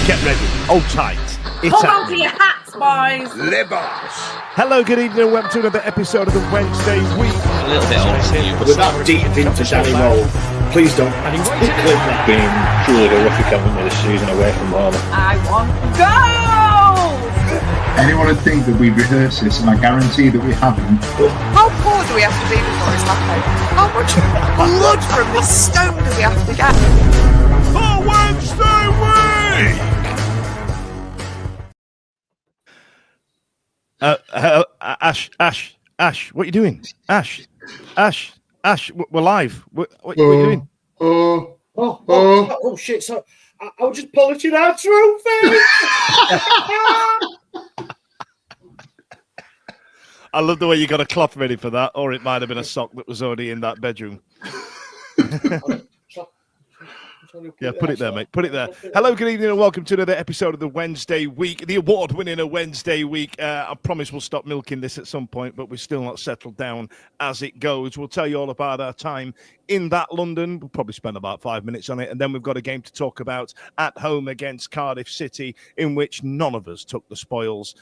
Get ready. Hold tight. It's Hold on to your hats, boys. Libos. Hello, good evening, and welcome to another episode of the Wednesday Week. A little bit old to you, but we're that deep into Danny Roll. Please don't clip that. Been truly horrific coming to this season away from home. I want goals. Anyone would think that we rehearse this, and I guarantee that we haven't. How poor do we have to be before it's happened? How much blood from this stone does he have to get? For Wednesday Week! Ash, what are you doing? Ash, we're live. What are you doing? Oh, shit. So I was just polishing our trophy. I love the way you got a cloth ready for that, or it might have been a sock that was already in that bedroom. Yeah, put it there, mate. Put it there. Hello, good evening, and welcome to another episode of the Wednesday Week, the award-winning Wednesday Week. I promise we'll stop milking this at some point, but we're still not settled down as it goes. We'll tell you all about our time in that London. We'll probably spend about 5 minutes on it, and then we've got a game to talk about at home against Cardiff City, in which none of us took the spoils,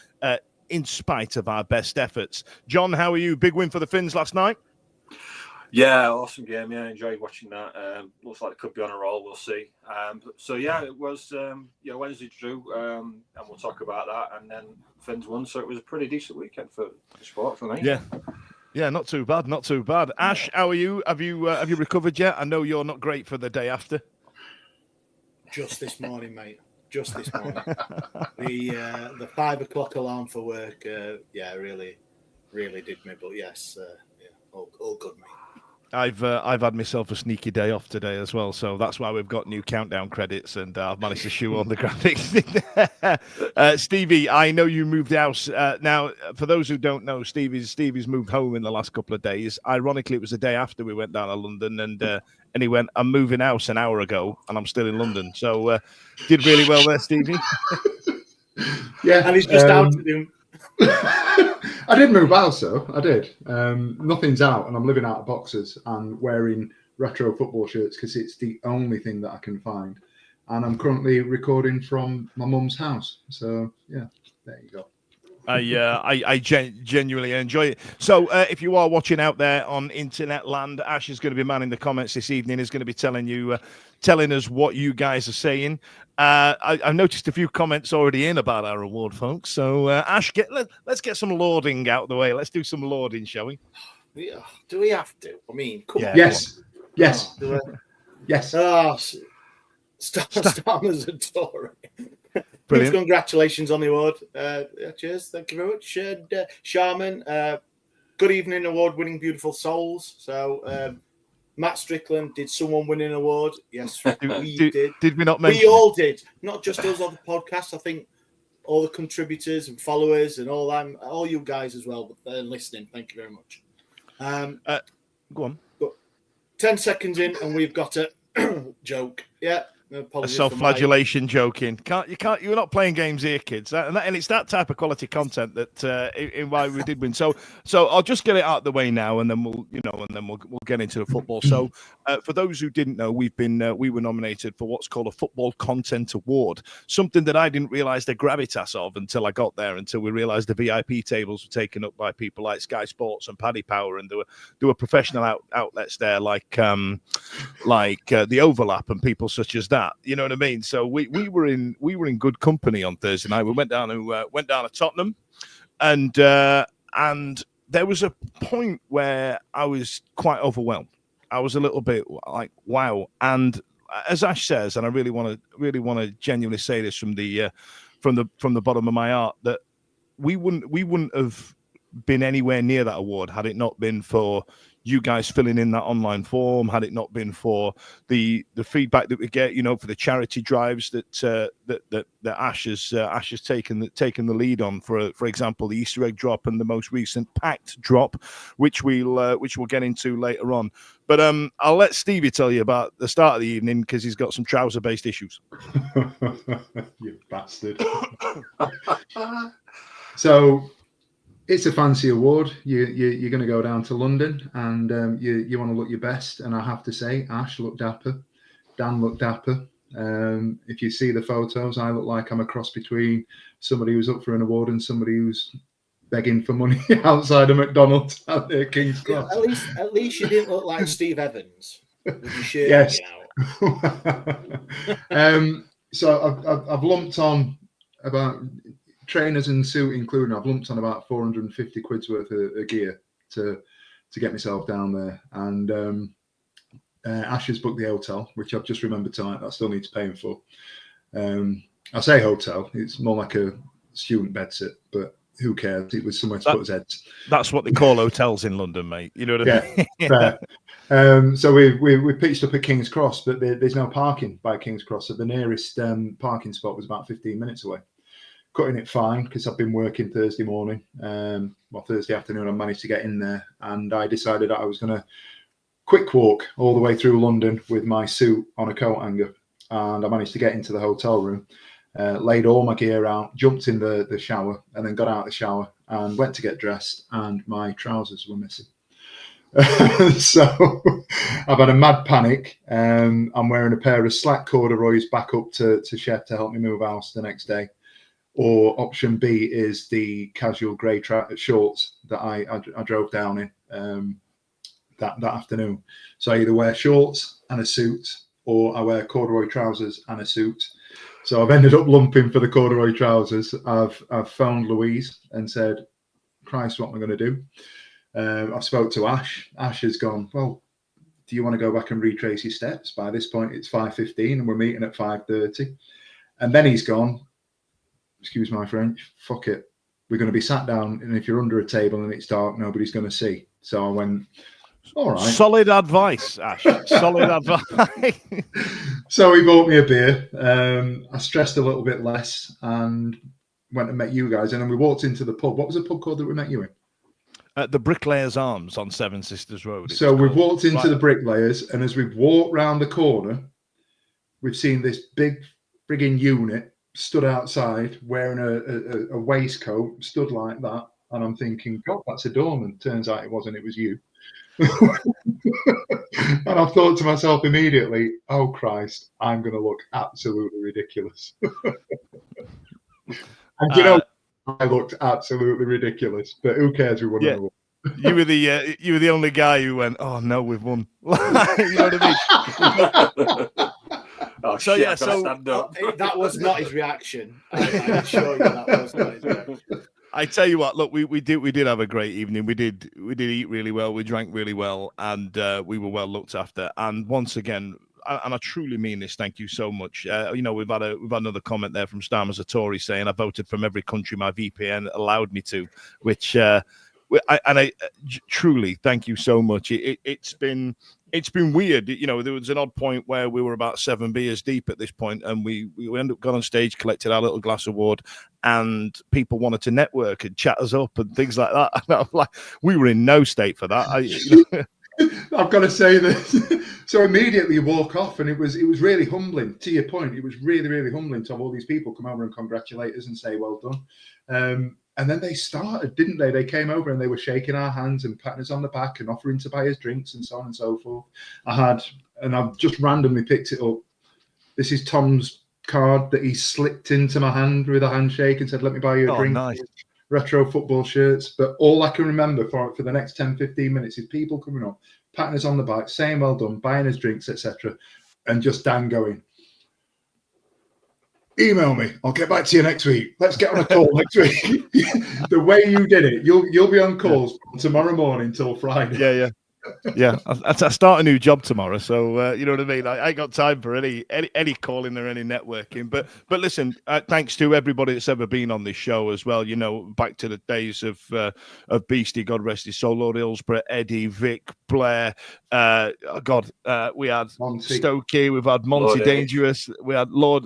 in spite of our best efforts. John, how are you? Big win for the Finns last night. Yeah, awesome game. Yeah, I enjoyed watching that. Looks like it could be on a roll. We'll see. So yeah, it was Wednesday drew, and we'll talk about that. And then Finns won, so it was a pretty decent weekend for sport for me. Yeah, not too bad, not too bad. Ash, how are you? Have you recovered yet? I know you're not great for the day after. Just this morning, mate. Just this morning. The 5 o'clock alarm for work. Really did me. But yes, all good, mate. I've had myself a sneaky day off today as well, so that's why we've got new countdown credits, and I've managed to shoe on the graphics. Stevie, I know you moved house. Now, for those who don't know, Stevie's moved home in the last couple of days. Ironically, it was the day after we went down to London, and he went, "I'm moving house an hour ago, and I'm still in London." So did really well there, Stevie. Yeah, and he's just out of him. I did move house, though. I did. Nothing's out, and I'm living out of boxers and wearing retro football shirts because it's the only thing that I can find. And I'm currently recording from my mum's house. So yeah, there you go. I genuinely enjoy it. So if you are watching out there on internet land, Ash is going to be manning the comments this evening. Is going to be telling us what you guys are saying. I've noticed a few comments already in about our award, folks. So Ash, let's get some lauding out of the way. Let's do some lauding, shall we? Yeah. Do we have to? I mean, come on. Yes. Yes. Oh, Starmer's a Tory. Brilliant. Congratulations on the award. Cheers. Thank you very much. Sharman, good evening, award-winning beautiful souls. So, Matt Strickland, did someone win an award? Yes, we did. Did we not mention? We all did. Not just us on the podcast. I think all the contributors and followers and all you guys as well, but they're listening. Thank you very much. Go on. 10 seconds in, and we've got a joke. Yeah. A self-flagellation joking. You're not playing games here, kids. And it's that type of quality content that in why we did win. So I'll just get it out of the way now, and then we'll get into the football. So for those who didn't know, we were nominated for what's called a Football Content Award, something that I didn't realise the gravitas of until I got there. Until we realised the VIP tables were taken up by people like Sky Sports and Paddy Power, and there were professional outlets there like the Overlap and people such as that. You know what I mean? So we were in good company on Thursday night. We went down to Tottenham, and there was a point where I was quite overwhelmed. I was a little bit like, wow. And as Ash says, and I really want to genuinely say this from the bottom of my heart, that we wouldn't have been anywhere near that award had it not been for you guys filling in that online form, had it not been for the feedback that we get, for the charity drives that Ash has taken the lead on, for example, the Easter egg drop and the most recent PACT drop, which we'll get into later on. But I'll let Stevie tell you about the start of the evening because he's got some trouser-based issues. You bastard. So it's a fancy award. You're going to go down to London, and you want to look your best. And I have to say, Ash looked dapper, Dan looked dapper, If you see the photos, I look like I'm a cross between somebody who's up for an award and somebody who's begging for money outside of McDonald's at the King's Cross. At least you didn't look like Steve Evans with your shirt Yes. hanging out. So I've lumped on about trainers and suit including. I've lumped on about 450 quid's worth of gear to get myself down there. And Ash has booked the hotel, which I've just remembered tonight that I still need to pay him for. I say hotel, it's more like a student bed sit, but who cares? It was somewhere to put his heads. That's what they call hotels in London, mate. You know what I mean? Fair. So we pitched up at King's Cross, but there's no parking by King's Cross. So the nearest parking spot was about 15 minutes away. Cutting it fine because I've been working Thursday morning. Thursday afternoon, I managed to get in there, and I decided that I was going to quick walk all the way through London with my suit on a coat hanger. And I managed to get into the hotel room, laid all my gear out, jumped in the shower, and then got out of the shower and went to get dressed, and my trousers were missing. So I've had a mad panic. I'm wearing a pair of slack corduroys back up to Chef to help me move house the next day. Or option B is the casual grey shorts that I drove down in that afternoon. So I either wear shorts and a suit, or I wear corduroy trousers and a suit. So I've ended up lumping for the corduroy trousers. I've phoned Louise and said, Christ, what am I going to do? I've spoke to Ash. Ash has gone, well, do you want to go back and retrace your steps? By this point, it's 5:15 and we're meeting at 5:30. And then he's gone, excuse my French, fuck it. We're going to be sat down, and if you're under a table and it's dark, nobody's going to see. So I went, all right. Solid advice, Ash. Solid advice. So he bought me a beer. I stressed a little bit less and went and met you guys. And then we walked into the pub. What was the pub called that we met you in? The Bricklayers Arms on Seven Sisters Road. So we've walked into the Bricklayers, and as we've walked round the corner, we've seen this big frigging unit stood outside wearing a waistcoat, stood like that. And I'm thinking, God, that's a doorman. Turns out it wasn't. It was you. And I've thought to myself immediately, oh Christ, I'm going to look absolutely ridiculous. And you know, I looked absolutely ridiculous, but who cares? We won. Yeah. You were the only guy who went, oh no, we've won. You know what I mean? Oh, so shit, yeah, so that was not his reaction. I assure you that was not his reaction. I tell you what, look, we did have a great evening. We did eat really well. We drank really well, and we were well looked after. And once again, and I truly mean this, thank you so much. You know, we've had another comment there from Star Mazatori saying I voted from every country my VPN allowed me to, which I truly thank you so much. It's been weird. You know, there was an odd point where we were about 7 beers deep at this point, and we ended up going on stage, collected our little glass award, and people wanted to network and chat us up and things like that. And I'm like, we were in no state for that. I've got to say this. So immediately you walk off, and it was really humbling. To your point, it was really, really humbling to have all these people come over and congratulate us and say well done. And then they started, didn't they? They came over and they were shaking our hands and patting us on the back and offering to buy us drinks and so on and so forth. I've just randomly picked it up. This is Tom's card that he slipped into my hand with a handshake and said, let me buy you a drink. Nice. Retro football shirts. But all I can remember for the next 10, 15 minutes is people coming up, patting us on the back, saying well done, buying us drinks, etc. And just Dan going, email me. I'll get back to you next week. Let's get on a call next week. The way you did it, you'll be on calls from tomorrow morning till Friday. Yeah. I start a new job tomorrow, so you know what I mean. I ain't got time for any calling or any networking. But listen, thanks to everybody that's ever been on this show as well. You know, back to the days of Beastie, God rest his soul, Lord Hillsborough, Eddie, Vic, Blair. We had Monty. Stokey, we've had Monty Lord Dangerous, we had Lord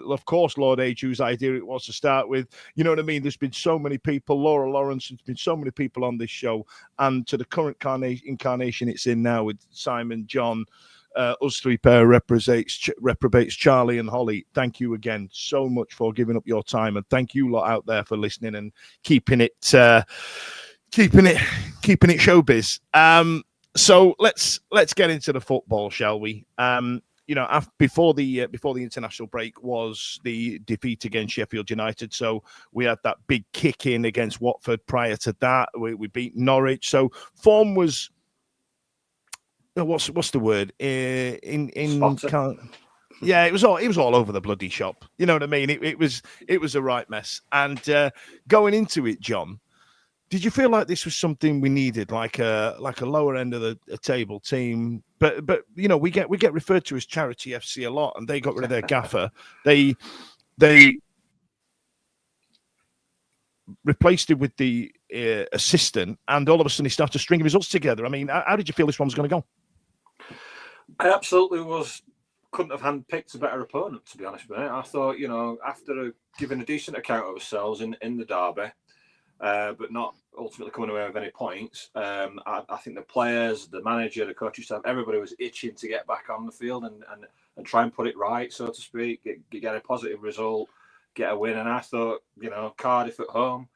H, whose idea it was to start with. You know what I mean? There's been so many people, Laura Lawrence, there's been so many people on this show, and to the current incarnation it's in now with Simon, John, us three pair reprobates, Charlie and Holly. Thank you again so much for giving up your time, and thank you lot out there for listening and keeping it showbiz. So let's get into the football, shall we? before the international break was the defeat against Sheffield United. So we had that big kick in against Watford. Prior to that, we beat Norwich. So form was what's the word yeah, it was all over the bloody shop. You know what I mean? It was a right mess. And going into it, John, did you feel like this was something we needed, like a lower end of the table team? But we get referred to as Charity FC a lot, and they got rid of their gaffer. They replaced it with the assistant, and all of a sudden he started stringing results together. I mean, how did you feel this one was going to go? I absolutely couldn't have handpicked a better opponent, to be honest, mate. I thought, after giving a decent account of ourselves in the derby, but not ultimately coming away with any points. I think the players, the manager, the coaching staff, everybody was itching to get back on the field and try and put it right, so to speak, get a positive result, get a win. And I thought, Cardiff at home,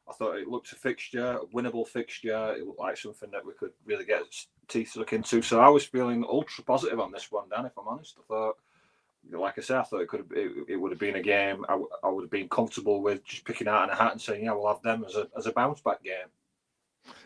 I thought it looked a winnable fixture. It looked like something that we could really get teeth to look into. So I was feeling ultra positive on this one, Dan, if I'm honest. I thought, like I said, I thought it would have been a game I would have been comfortable with just picking out in a hat and saying, yeah, we'll have them as a bounce back game.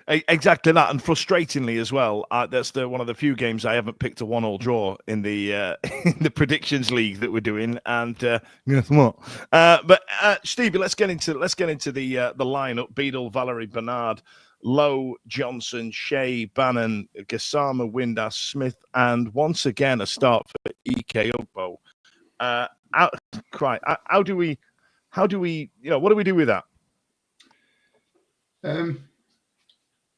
Exactly that, and frustratingly as well, that's one of the few games I haven't picked a 1-1 draw in the in the predictions league that we're doing. And guess what? But Stevie, let's get into the lineup: Beadle, Valerie, Bernard, Lowe, Johnson, Shea, Bannon, Gassama, Windass, Smith, and once again a start for Ike Ugbo. How do we? What do we do with that?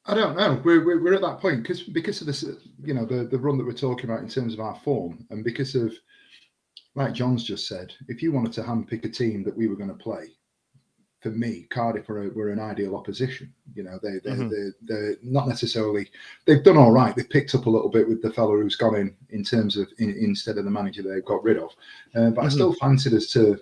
I don't know. We're at that point because of this, the run that we're talking about in terms of our form, and because of, like John's just said, if you wanted to handpick a team that we were going to play, for me, Cardiff were an ideal opposition. They're not necessarily. They've done all right. They've picked up a little bit with the fella who's gone in terms of instead of the manager they've got rid of. But I still fancied us to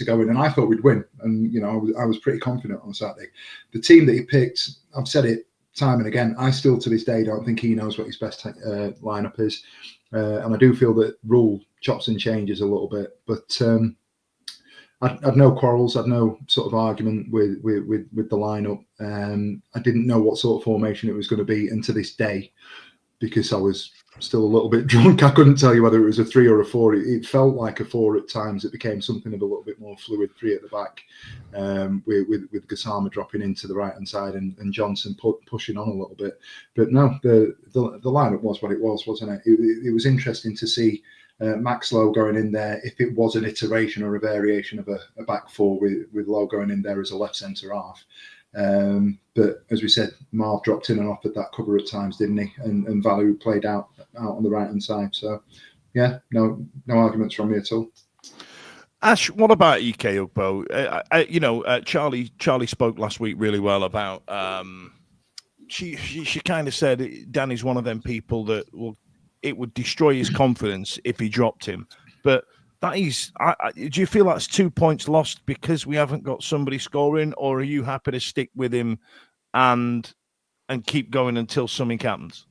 go in, and I thought we'd win. And I was pretty confident on Saturday. The team that he picked, I've said it time and again, I still to this day don't think he knows what his best lineup is, and I do feel that Rule chops and changes a little bit, but I'd no quarrels, I'd no sort of argument with the lineup. I didn't know what sort of formation it was going to be, and to this day, because I was still a little bit drunk, I couldn't tell you whether it was a 3 or a 4. It felt like a 4 at times. It became something of a little bit more fluid 3 at the back, with Gassama dropping into the right hand side and Johnson pushing on a little bit. But no, the lineup was what it was, wasn't it? It was interesting to see Max Lowe going in there, if it was an iteration or a variation of a back 4 with Lowe going in there as a left centre half. But as we said, Marv dropped in and offered that cover at times, didn't he? And Valerie played out on the right hand side. So yeah, no arguments from me at all. Ash, what about Ike Ugbo? Charlie spoke last week really well about. She kind of said Danny's one of them people that it would destroy his confidence if he dropped him. But that is, do you feel that's 2 points lost because we haven't got somebody scoring, or are you happy to stick with him and keep going until something happens?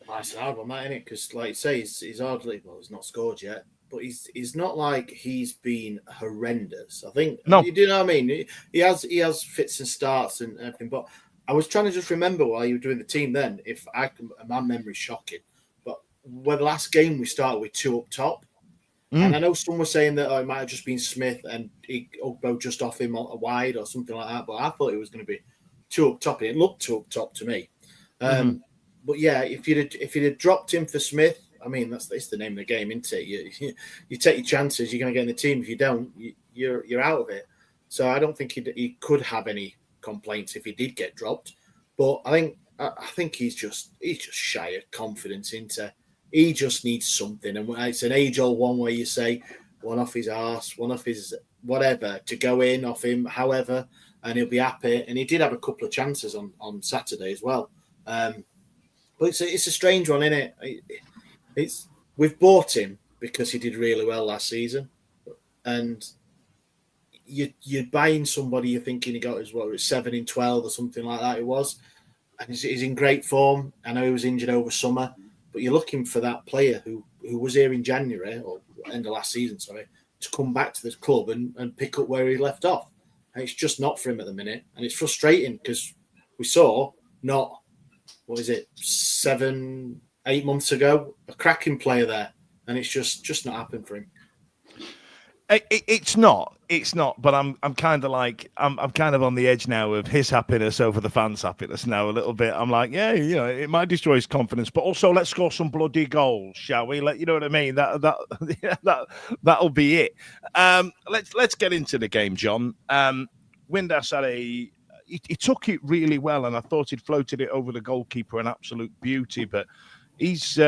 That's an hard one, that, isn't it? Because, like you say, he's hardly, he's not scored yet, but he's not like he's been horrendous. I think, no, you do know what I mean? He has fits and starts and everything, but I was trying to just remember while you were doing the team then, if my memory's shocking, but when the last game we started with 2 up top, and I know someone was saying that it might have just been Smith and Ugbo just off him wide or something like that, but I thought it was going to be 2 up top. It looked 2 up top to me. But yeah, if you'd have dropped him for Smith, I mean, it's the name of the game, isn't it? You take your chances, you're going to get in the team. If you don't, you're out of it. So I don't think he could have any complaints if he did get dropped. But I think he's just shy of confidence into. He just needs something, and it's an age-old one where you say one off his arse, one off his whatever to go in off him, however, and he'll be happy. And he did have a couple of chances on Saturday as well. But it's a strange one, isn't it? We've bought him because he did really well last season, and you're buying somebody you're thinking he got his 7 in 12 or something like that. It was, and he's in great form. I know he was injured over summer. But you're looking for that player who who was here in January or end of last season, sorry, to come back to this club and pick up where he left off. And it's just not for him at the minute. And it's frustrating because we saw not, 7-8 months ago, a cracking player there. And it's just not happened for him. It's not, but I'm kind of like I'm kind of on the edge now of his happiness over the fans' happiness now a little bit. I'm like, yeah, it might destroy his confidence, but also let's score some bloody goals, shall we? You know what I mean? That'll be it. Let's get into the game, John. Windass had he took it really well, and I thought he'd floated it over the goalkeeper, an absolute beauty, but he's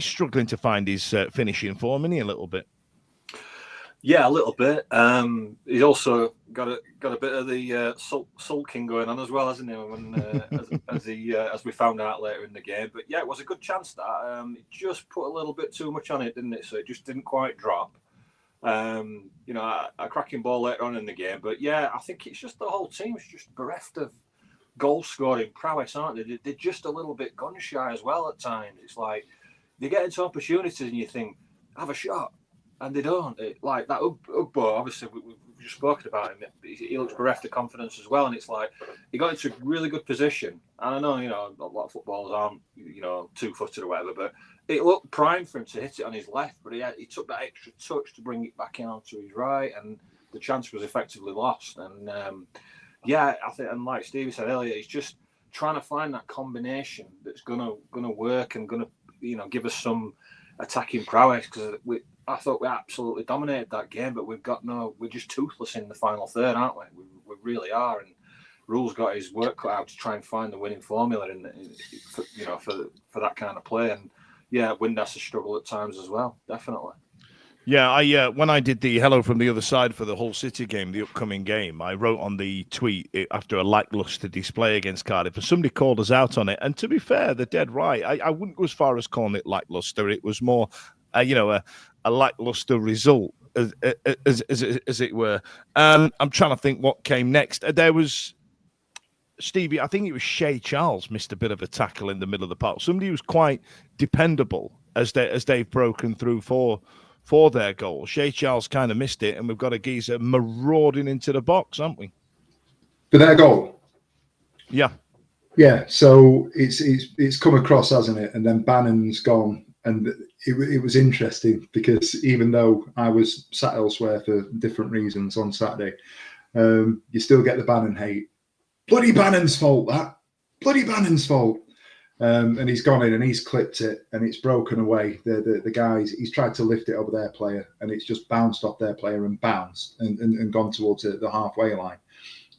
struggling to find his finishing form, isn't he, a little bit? Yeah, a little bit. He's also got a bit of the sulking going on as well, hasn't he? When, as we found out later in the game. But yeah, it was a good chance that. It just put a little bit too much on it, didn't it? So it just didn't quite drop. A cracking ball later on in the game. But yeah, I think it's just the whole team's just bereft of goal scoring prowess, aren't they? They're just a little bit gun shy as well at times. It's like they get into opportunities and you think, have a shot. And they don't. Like that Ugbo, obviously, we've just spoken about him. He looks bereft of confidence as well. And it's like he got into a really good position. And I know, a lot of footballers aren't, 2-footed or whatever, but it looked prime for him to hit it on his left. But he took that extra touch to bring it back in onto his right. And the chance was effectively lost. And I think, and like Stevie said earlier, it's just trying to find that combination that's gonna work and gonna, give us some attacking prowess, because I thought we absolutely dominated that game, but we're just toothless in the final third, aren't we? We really are, and Rule's got his work cut out to try and find the winning formula for that kind of play. And yeah, Windass has struggled at times as well, definitely. Yeah, when I did the Hello from the Other Side for the Hull City game, the upcoming game, I wrote on the tweet after a lackluster display against Cardiff, and somebody called us out on it. And to be fair, they're dead right. I wouldn't go as far as calling it lackluster. It was more, a lackluster result, as it were. I'm trying to think what came next. There was Stevie. I think it was Shea Charles missed a bit of a tackle in the middle of the park. Somebody who was quite dependable as they've broken through for their goal. Shea Charles kind of missed it, and we've got a geezer marauding into the box, haven't we? For their goal. Yeah. Yeah. So it's come across, hasn't it? And then Bannon's gone. And it was interesting because even though I was sat elsewhere for different reasons on Saturday, you still get the Bannon hate. Bloody Bannon's fault, that. Bloody Bannon's fault. And he's gone in and he's clipped it and it's broken away. The guys, he's tried to lift it over their player and it's just bounced off their player and bounced and gone towards the halfway line.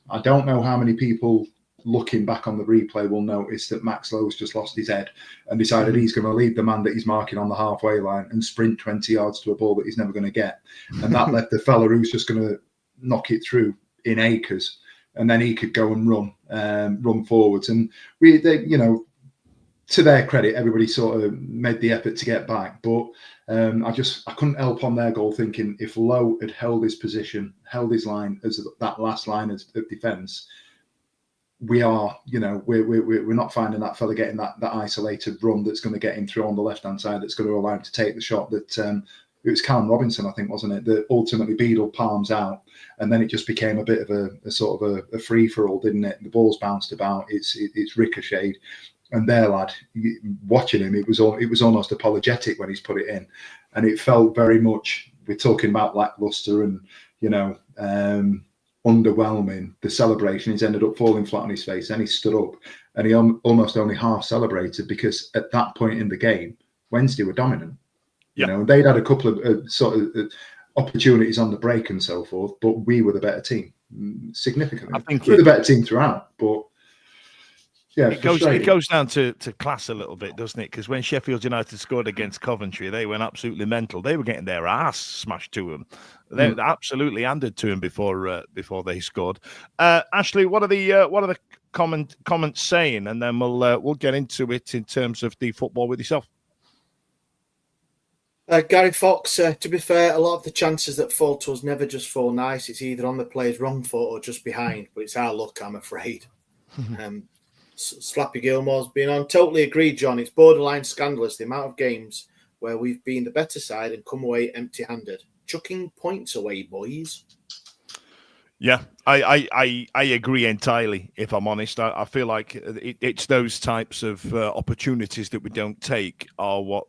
I don't know how many people looking back on the replay will notice that Max Lowe's just lost his head and decided he's going to lead the man that he's marking on the halfway line and sprint 20 yards to a ball that he's never going to get. And that left the fella who's just going to knock it through in acres. And then he could go and run forwards. And to their credit, everybody sort of made the effort to get back. But I couldn't help on their goal thinking if Lowe had held his position, held his line as that last line of defence, we're not finding that fella getting that isolated run that's going to get him through on the left-hand side that's going to allow him to take the shot that it was Callum Robinson, I think, wasn't it, that ultimately Beadle palms out, and then it just became a bit of a sort of a free-for-all, didn't it? The ball's bounced about, it's ricocheted, and their lad, watching him, it was almost apologetic when he's put it in, and it felt very much, we're talking about lackluster and, underwhelming. The celebration, he's ended up falling flat on his face, and he stood up and he almost only half celebrated because at that point in the game, Wednesday were dominant. And they'd had a couple of sort of opportunities on the break and so forth, but we were the better team significantly. I think we were the better team throughout, but yeah, it goes down to class a little bit, doesn't it? Because when Sheffield United scored against Coventry, they went absolutely mental. They were getting their ass smashed to them. They absolutely handed to them before they scored. Ashley, what are the comments saying? And then we'll get into it in terms of the football with yourself. Gary Fox, to be fair, a lot of the chances that fall to us never just fall nice. It's either on the player's wrong foot or just behind, but it's our luck, I'm afraid. Slappy Gilmore's been on. Totally agreed, John. It's borderline scandalous, the amount of games where we've been the better side and come away empty-handed. Chucking points away, boys. Yeah, I agree entirely. If I'm honest, I feel like it's those types of opportunities that we don't take are what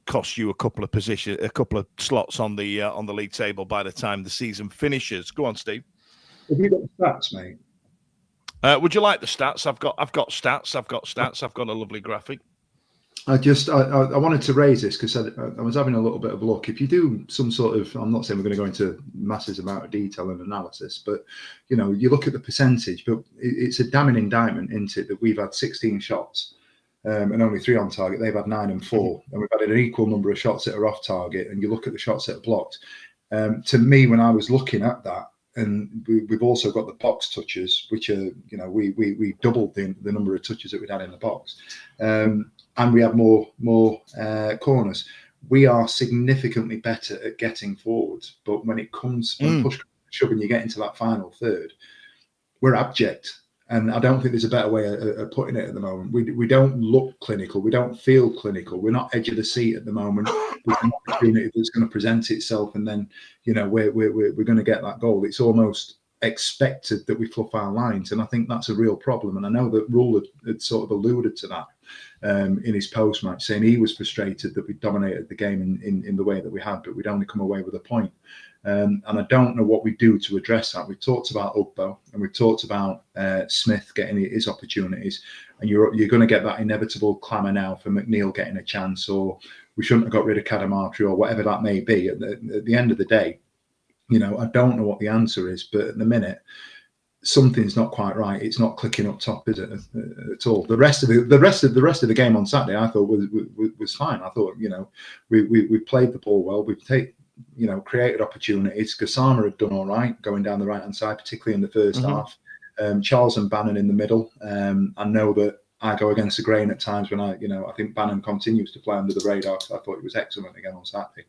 cost you a couple of slots on the league table by the time the season finishes. Go on, Steve. Have you got the stats, mate? Would you like the stats? I've got stats. I've got a lovely graphic. I wanted to raise this because I was having a little bit of a look. If you do some sort of, I'm not saying we're going to go into massive amount of detail and analysis, but you look at the percentage, but it's a damning indictment, isn't it, that we've had 16 shots and only 3 on target. They've had 9 and 4, and we've had an equal number of shots that are off target. And you look at the shots that are blocked. To me, when I was looking at that, and we've also got the box touches, which are, we doubled the number of touches that we'd had in the box. And we have more corners. We are significantly better at getting forwards, but when it comes when push shoving, you get into that final third, we're abject. And I don't think there's a better way of putting it at the moment. We don't look clinical. We don't feel clinical. We're not edge of the seat at the moment. There's an opportunity that's going to present itself, and then we're going to get that goal. It's almost expected that we fluff our lines, and I think that's a real problem. And I know that Rule had sort of alluded to that in his post-match, saying he was frustrated that we dominated the game in the way that we had, but we'd only come away with a point. And I don't know what we do to address that. We've talked about Ugbo, and we've talked about Smith getting his opportunities, and you're going to get that inevitable clamour now for McNeil getting a chance, or we shouldn't have got rid of Cadamartri, or whatever that may be. At the end of the day, I don't know what the answer is, but at the minute, something's not quite right. It's not clicking up top, is it, at all? The rest of the game on Saturday, I thought was fine. I thought we played the ball well. We've created opportunities. Gassama had done all right going down the right hand side, particularly in the first half. Charles and Bannon in the middle. I know that I go against the grain at times when I think Bannon continues to play under the radar. So I thought he was excellent again on Saturday.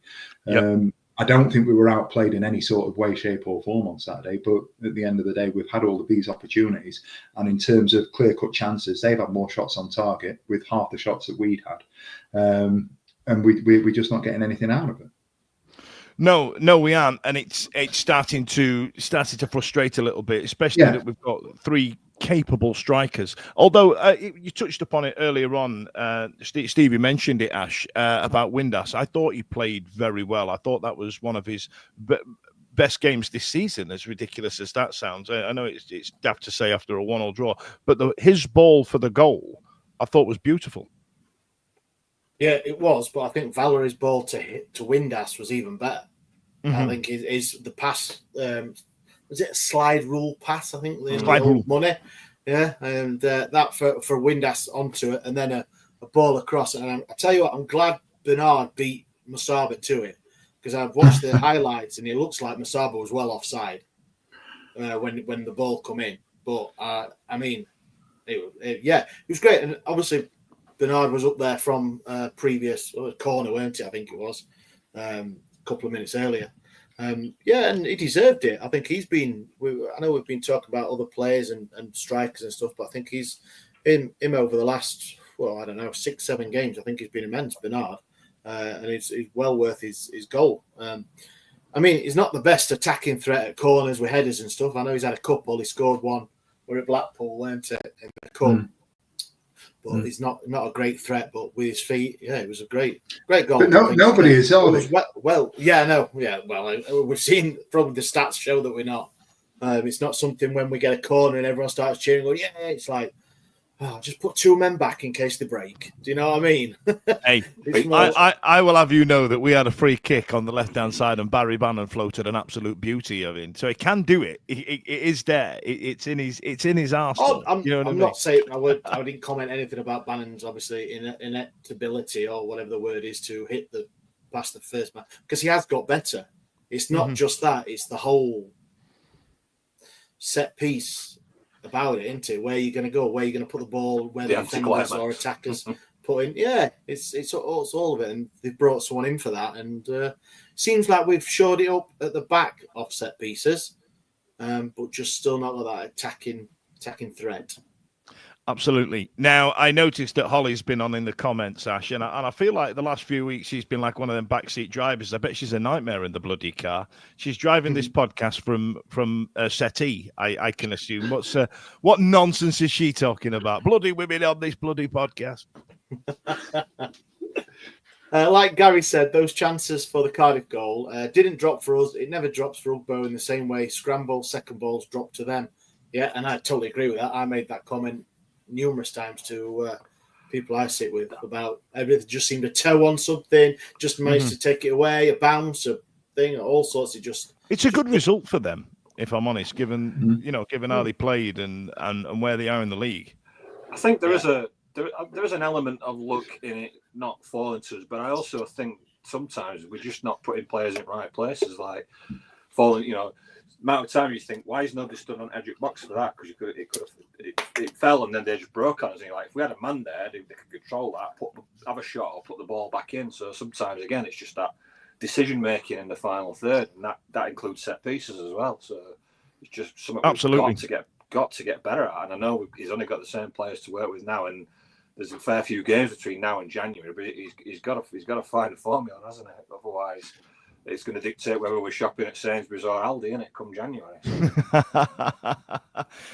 Yep. I don't think we were outplayed in any sort of way, shape or form on Saturday, but at the end of the day, we've had all of these opportunities. And in terms of clear-cut chances, they've had more shots on target with half the shots that we'd had. And we're just not getting anything out of it. No, we aren't. And it's starting to frustrate a little bit, especially that we've got 3 capable strikers. Although you touched upon it earlier on, Stevie mentioned it, Ash, about Windass. I thought he played very well. I thought that was one of his best games this season, as ridiculous as that sounds. I know it's daft to say after a 1-1 draw, but his ball for the goal, I thought was beautiful. Yeah, it was, but I think Valerie's ball to Windass was even better. I think is the pass. Was it a slide rule pass? I think slide rule money. Yeah, and that for Windass onto it, and then a ball across. And I tell you what, I'm glad Bernard beat Musaba to it, because I've watched the highlights and it looks like Musaba was well offside when the ball come in. But I mean, it was great, and obviously Bernard was up there from previous corner, weren't it? I think it was a couple of minutes earlier. And he deserved it. I think he's been. I know we've been talking about other players and strikers and stuff, but I think he's him over the last 6-7 games. I think he's been immense, Bernard, and he's well worth his goal. I mean, he's not the best attacking threat at corners with headers and stuff. I know he's had a couple. He scored one. We're at Blackpool, weren't it, in the cup. But he's not a great threat. But with his feet, it was a great goal. But nobody is, are they? We've seen probably the stats show that we're not. It's not something when we get a corner and everyone starts cheering. Going, it's like, just put 2 men back in case they break. Do you know what I mean? Hey, I will have you know that we had a free kick on the left-hand side and Barry Bannon floated an absolute beauty of it. So he can do it. It is there. It's in his arsenal. I'm not saying I didn't comment anything about Bannon's obviously ineptability or whatever the word is to hit past the first man, because he has got better. It's not just that; it's the whole set piece about it, isn't it? Where you're going to go, where you're going to put the ball, where the defenders or attackers put in. Yeah, it's all of it, and they've brought someone in for that, and seems like we've showed it up at the back of set pieces, but just still not got that attacking threat. Absolutely. Now, I noticed that Holly's been on in the comments, Ash, and I feel like the last few weeks she's been like one of them backseat drivers. I bet she's a nightmare in the bloody car. She's driving this podcast from a settee, I can assume. What nonsense is she talking about? Bloody women on this bloody podcast. Like Gary said, those chances for the Cardiff goal didn't drop for us. It never drops for Ugbo in the same way scramble second balls drop to them. Yeah, and I totally agree with that. I made that comment numerous times to people I sit with about everything just seemed to toe on something, just managed to take it away, a bounce, a thing, all sorts of just. It's a good result for them, if I'm honest, given given how they played and where they are in the league. I think there is an element of luck in it not falling to us, but I also think sometimes we're just not putting players in right places, like falling. Amount of time you think, why is nobody stood on edge of box for that? Because it fell and then they just broke on us. And you're like, if we had a man there, they could control that, have a shot or put the ball back in. So sometimes again, it's just that decision making in the final third, and that includes set pieces as well. So it's just something we've got to get better at. And I know he's only got the same players to work with now, and there's a fair few games between now and January, but he's got to find a formula, hasn't it? Otherwise, it's going to dictate whether we're shopping at Sainsbury's or Aldi, isn't it, come January?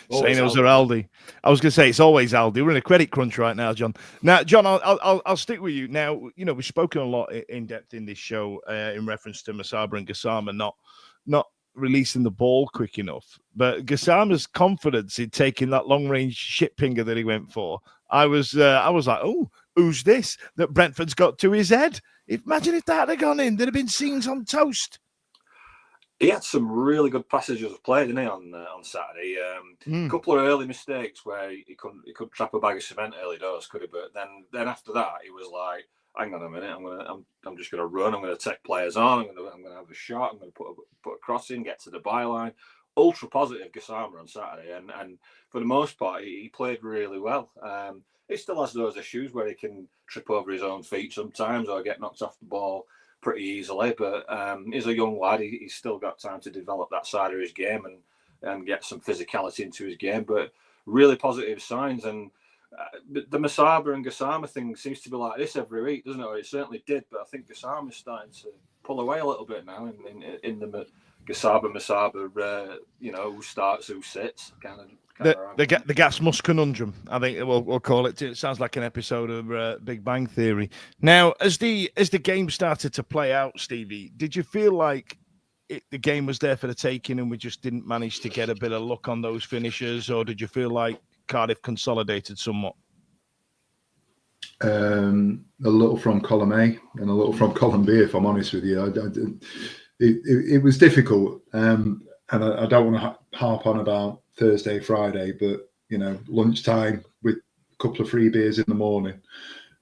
Sainsbury's or Aldi. I was going to say it's always Aldi. We're in a credit crunch right now, John. Now, John, I'll stick with you. Now, we've spoken a lot in depth in this show in reference to Masaba and Gassama not releasing the ball quick enough. But Gassama's confidence in taking that long-range shit pinger that he went for, I was like, oh, who's this that Brentford's got to his head? Imagine if that had gone in, there'd have been scenes on toast. He had some really good passages of play, didn't he, on Saturday? A couple of early mistakes where he couldn't trap a bag of cement early doors, could he? But then after that, he was like, hang on a minute, I'm just gonna run, I'm gonna take players on, I'm gonna have a shot, I'm gonna put a cross in, get to the byline. Ultra positive Gassama on Saturday, and for the most part, he played really well. He still has those issues where he can trip over his own feet sometimes or get knocked off the ball pretty easily. But he's a young lad. He's still got time to develop that side of his game and get some physicality into his game. But really positive signs. And the Masaba and Gassama thing seems to be like this every week, doesn't it? Or it certainly did. But I think Gassama is starting to pull away a little bit now in the Masaba, who starts, who sits, kind of. The gas musk conundrum, I think we'll call it. It sounds like an episode of Big Bang Theory. Now, as the game started to play out, Stevie, did you feel like the game was there for the taking and we just didn't manage to get a bit of luck on those finishes, or did you feel like Cardiff consolidated somewhat? A little from column A and a little from column B, if I'm honest with you. It was difficult, and I don't want to harp on about Thursday, Friday, but lunchtime with a couple of free beers in the morning.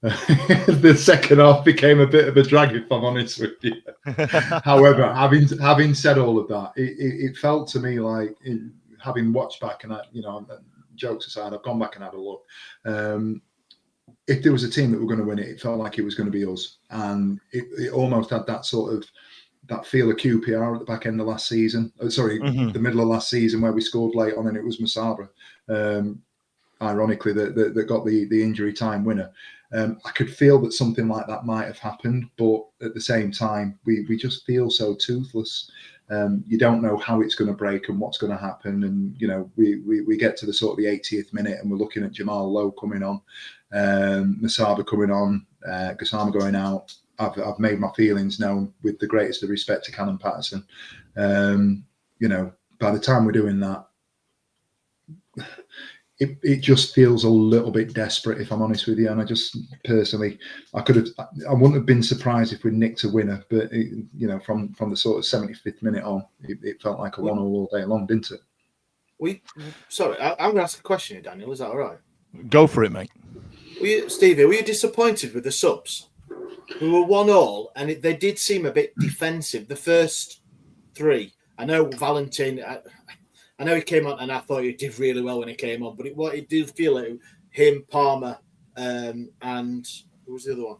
The second half became a bit of a drag, if I'm honest with you. However, having said all of that, it felt to me like, having watched back and jokes aside, I've gone back and had a look. If there was a team that were going to win it, it felt like it was going to be us, and it almost had that sort of that feel of QPR at the back end of last season. The middle of last season where we scored late on and it was Masaba, ironically, that got the injury time winner. I could feel that something like that might have happened, but at the same time, we just feel so toothless. You don't know how it's going to break and what's going to happen. And, we get to the sort of the 80th minute and we're looking at Jamal Lowe coming on, Masaba coming on, Gassama going out. I've made my feelings known with the greatest of respect to Cannon Patterson. By the time we're doing that, it just feels a little bit desperate, if I'm honest with you. And I just personally, I wouldn't have been surprised if we nicked a winner, but from the sort of 75th minute on, it felt like a 1-1 all day long, didn't it? I'm going to ask a question here, Daniel. Is that all right? Go for it, mate. Stevie, were you disappointed with the subs? We were 1-1, and they did seem a bit defensive. The first three, I know Valentin. I know he came on, and I thought he did really well when he came on. But it did feel like him, Palmer, and who was the other one?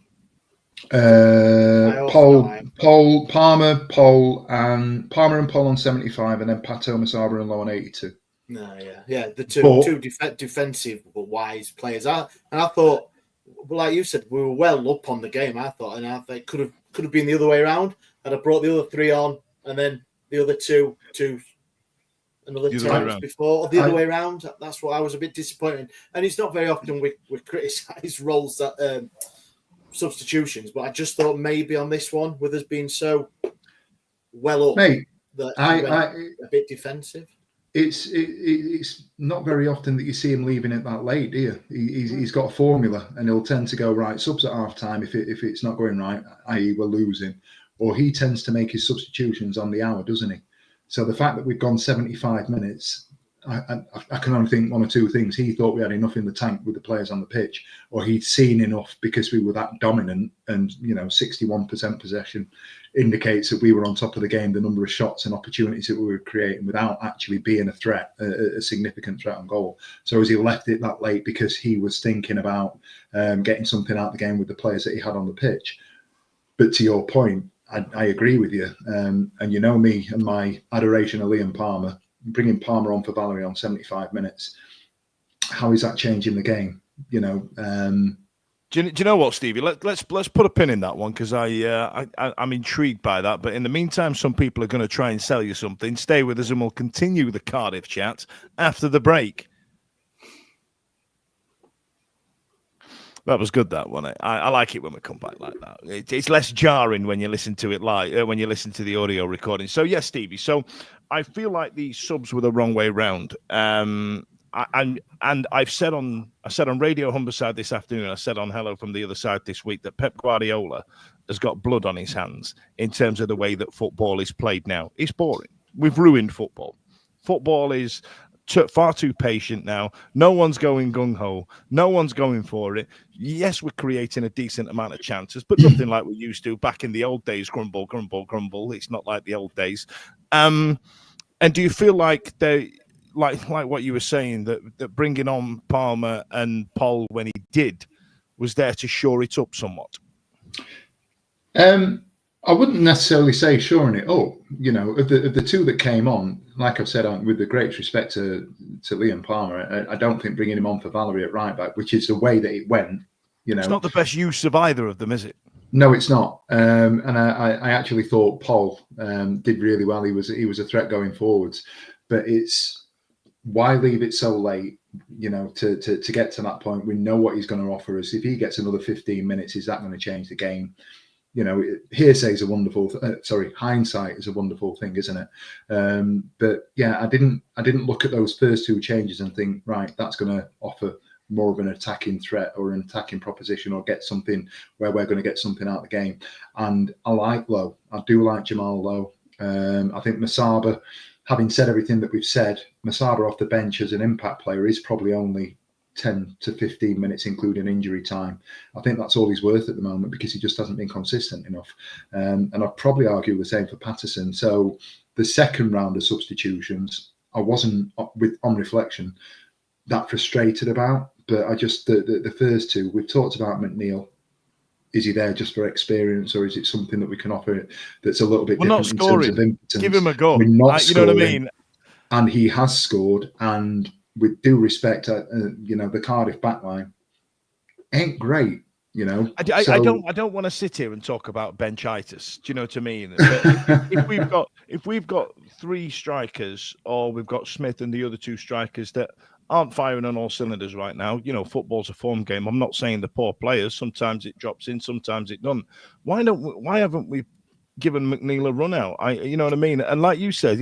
Palmer and Paul on 75, and then Pato, Masaba and Lowe on 82. No, the defensive but wise players. And I thought, like you said, we were well up on the game. I thought, and I think could have been the other way around. I'd have brought the other 3 on, and then the other two another 10 minutes before, or the other way around. That's what I was a bit disappointed. And it's not very often we criticise roles that substitutions, but I just thought maybe on this one, with us being so well up, that I a bit defensive. It's not very often that you see him leaving it that late, do you? He's got a formula, and he'll tend to go right subs at half time if it's not going right, i.e. we're losing, or he tends to make his substitutions on the hour, doesn't he? So the fact that we've gone 75 minutes, I can only think one or two things. He thought we had enough in the tank with the players on the pitch, or he'd seen enough because we were that dominant, and 61% possession indicates that we were on top of the game, the number of shots and opportunities that we were creating without actually being a threat, a significant threat on goal. So as he left it that late because he was thinking about getting something out of the game with the players that he had on the pitch. But to your point, I agree with you. And you know me and my adoration of Liam Palmer, bringing Palmer on for Valerie on 75 minutes. How is that changing the game? Do you know what, Stevie? Let's put a pin in that one, because I'm intrigued by that. But in the meantime, some people are going to try and sell you something. Stay with us, and we'll continue the Cardiff chat after the break. That was good, that one. I like it when we come back like that. It's less jarring when you listen to it live, when you listen to the audio recording. So yes, Stevie. So I feel like the subs were the wrong way round. And I said on Radio Humberside this afternoon, I said on Hello from the Other Side this week, that Pep Guardiola has got blood on his hands in terms of the way that football is played now. It's boring. We've ruined football. Football is far too patient now. No one's going gung-ho. No one's going for it. Yes, we're creating a decent amount of chances, but nothing like we used to back in the old days. Grumble, grumble, grumble. It's not like the old days. And do you feel like they... Like what you were saying, that bringing on Palmer and Paul when he did was there to shore it up somewhat? I wouldn't necessarily say shoring it up. Of the two that came on, like I've said, with the greatest respect to Liam Palmer, I don't think bringing him on for Valerie at right back, which is the way that it went. It's not the best use of either of them, is it? No, it's not. And I actually thought Paul did really well. He was a threat going forwards, but it's. Why leave it so late, to get to that point? We know what he's going to offer us. If he gets another 15 minutes, is that going to change the game? Hearsay is a wonderful, hindsight is a wonderful thing, isn't it? But yeah, I didn't look at those first two changes and think, right, that's going to offer more of an attacking threat or an attacking proposition, or get something where we're going to get something out of the game. And I like Lowe. I do like Jamal Lowe. I think Masaba, having said everything that we've said, Masaba off the bench as an impact player is probably only 10 to 15 minutes, including injury time. I think that's all he's worth at the moment, because he just hasn't been consistent enough. And I'd probably argue the same for Patterson. So the second round of substitutions, I wasn't, on reflection, that frustrated about. But I just, the first two, we've talked about McNeil. Is he there just for experience, or is it something that we can offer that's a little bit different in terms of impotence? Give him a go. We're not scoring, you know what I mean? And he has scored. And with due respect, the Cardiff backline ain't great. I don't want to sit here and talk about benchitis. Do you know what I mean? if we've got three strikers, or we've got Smith and the other two strikers that aren't firing on all cylinders right now. Football's a form game. I'm not saying the poor players. Sometimes it drops in, sometimes it doesn't. Why haven't we given McNeil a run out? You know what I mean? And like you said,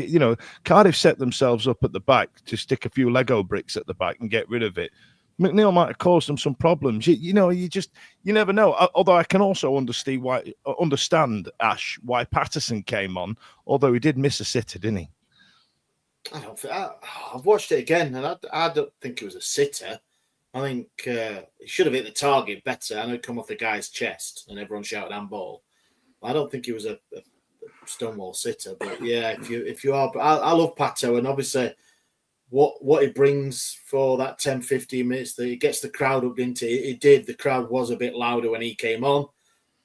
Cardiff set themselves up at the back to stick a few Lego bricks at the back and get rid of it. McNeil might have caused them some problems. You never know. Although I can also understand Ash, why Patterson came on, although he did miss a sitter, didn't he? I've watched it again, and I don't think it was a sitter. I think he should have hit the target better. I know it come off the guy's chest, and everyone shouted handball. I don't think it was a stonewall sitter. But yeah, if you are, I love Pato, and obviously what it brings for that 10, 15 minutes, that it gets the crowd up into it. It did. The crowd was a bit louder when he came on,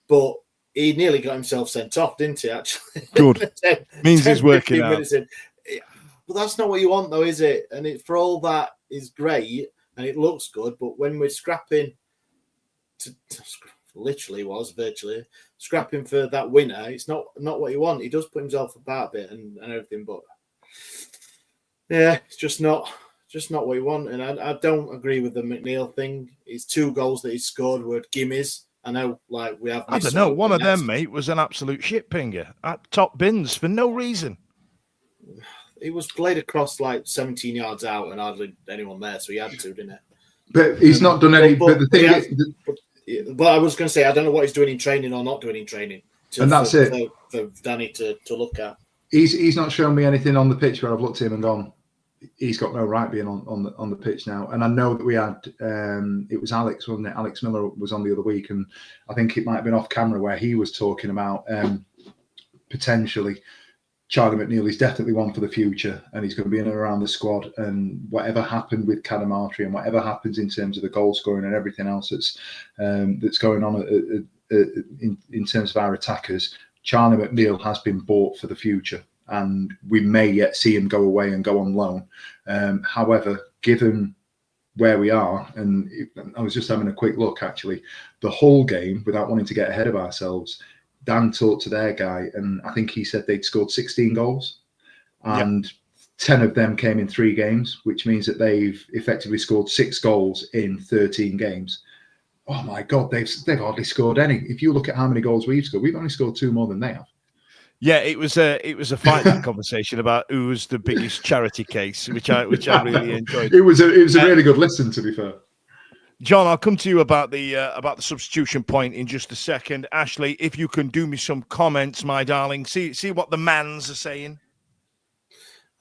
but he nearly got himself sent off, didn't he? Actually, good. Means he's working out. But that's not what you want, though, is it? And it for all that is great and it looks good, but when we're scrapping, literally was virtually scrapping for that winner, it's not what you want. He does put himself about a bit and everything, but yeah, it's just not what you want. And I don't agree with the McNeil thing. It's 2 goals that he scored were gimmies. I know, like we have. I don't know. One of them, mate, was an absolute shit pinger at top bins for no reason. It was played across like 17 yards out and hardly anyone there, so he had to, didn't it? But he's not done any. But the thing but I was going to say, I don't know what he's doing in training or not doing in training. And that's it for Danny to look at. He's not shown me anything on the pitch where I've looked at him and gone, he's got no right being on the pitch now. And I know that we had it was Alex, wasn't it? Alex Miller was on the other week, and I think it might have been off camera where he was talking about potentially Charlie McNeil is definitely one for the future, and he's going to be in and around the squad. And whatever happened with Cadamartri and whatever happens in terms of the goal scoring and everything else that's going on in terms of our attackers, Charlie McNeil has been bought for the future, and we may yet see him go away and go on loan. However, given where we are, and I was just having a quick look actually, the whole game, without wanting to get ahead of ourselves, Dan talked to their guy, and I think he said they'd scored 16 goals, and 10 of them came in 3 games, which means that they've effectively scored 6 goals in 13 games. Oh my God, they've hardly scored any. If you look at how many goals we've scored, we've only scored 2 more than they have. Yeah, it was a fight, that conversation about who was the biggest charity case, which I really enjoyed. It was a really good listen, to be fair. John, I'll come to you about the substitution point in just a second. Ashley, if you can do me some comments, my darling, see what the mans are saying.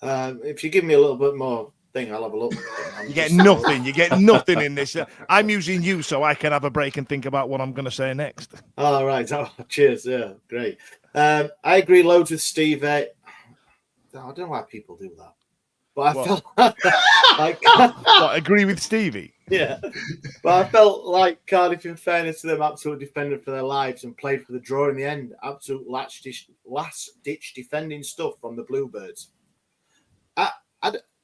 If you give me a little bit more thing, I'll have a look. You get nothing. You get nothing in this. I'm using you so I can have a break and think about what I'm going to say next. All right. Oh, cheers. Yeah, great. I agree loads with Steve. I don't know why people do that, but I felt like what, agree with Stevie. Yeah, but I felt like Cardiff, in fairness to them, absolutely defended for their lives and played for the draw in the end. Absolute last-ditch defending stuff from the Bluebirds.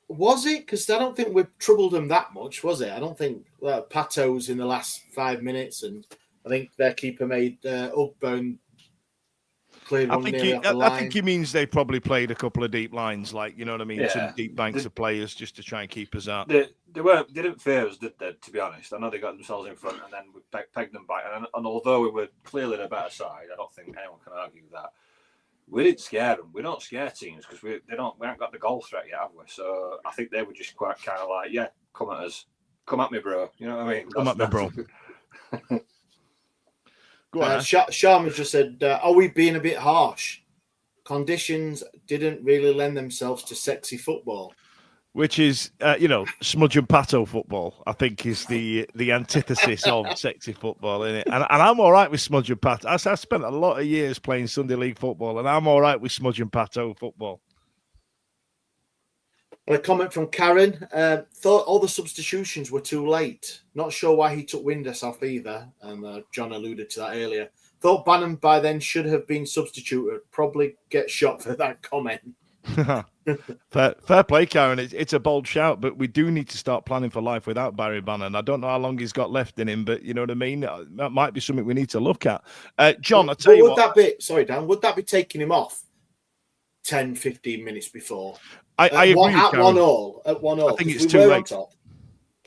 Was it? Because I don't think we troubled them that much, was it? I don't think Pato's in the last 5 minutes, and I think their keeper made Ugbone cleared one nearly off the line. I think he means they probably played a couple of deep lines, like, you know what I mean? Yeah. Some deep banks of players just to try and keep us out. They didn't fear us, did they, to be honest? I know they got themselves in front and then we pegged them back. And although we were clearly the better side, I don't think anyone can argue that. We didn't scare them. We don't scare teams because we haven't got the goal threat yet, have we? So I think they were just quite kind of like, yeah, come at us. Come at me, bro. You know what I mean? Come at me, bro. Go on. Sharma just said, are we being a bit harsh? Conditions didn't really lend themselves to sexy football. Which is, smudge and pato football, I think, is the antithesis of sexy football, isn't it? And I'm all right with smudge and pato. I spent a lot of years playing Sunday League football, and I'm all right with smudge and pato football. A comment from Karen. Thought all the substitutions were too late. Not sure why he took Windass off either. And John alluded to that earlier. Thought Bannon by then should have been substituted. Probably get shot for that comment. Fair play, Karen. It's a bold shout, but we do need to start planning for life without Barry Bannon. I don't know how long he's got left in him, but you know what I mean? That might be something we need to look at. John, I'll tell you what. Sorry, Dan, would that be taking him off 10, 15 minutes before? I agree. At 1-1. I think it's too late.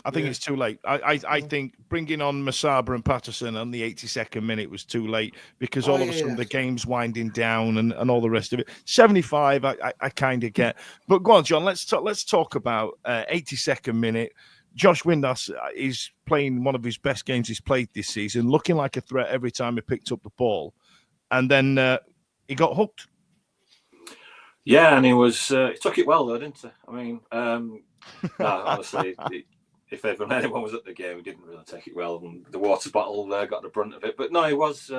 I think it's too late. I think bringing on Masaba and Patterson on the 82nd minute was too late because all of a sudden the game's winding down and all the rest of it. 75, I kind of get. But go on, John. Let's talk about 82nd minute. Josh Windass is playing one of his best games he's played this season, looking like a threat every time he picked up the ball, and then he got hooked. Yeah, and he took it well though, didn't he? I mean, honestly, if anyone was at the game, he didn't really take it well, and the water bottle got the brunt of it. But no, he was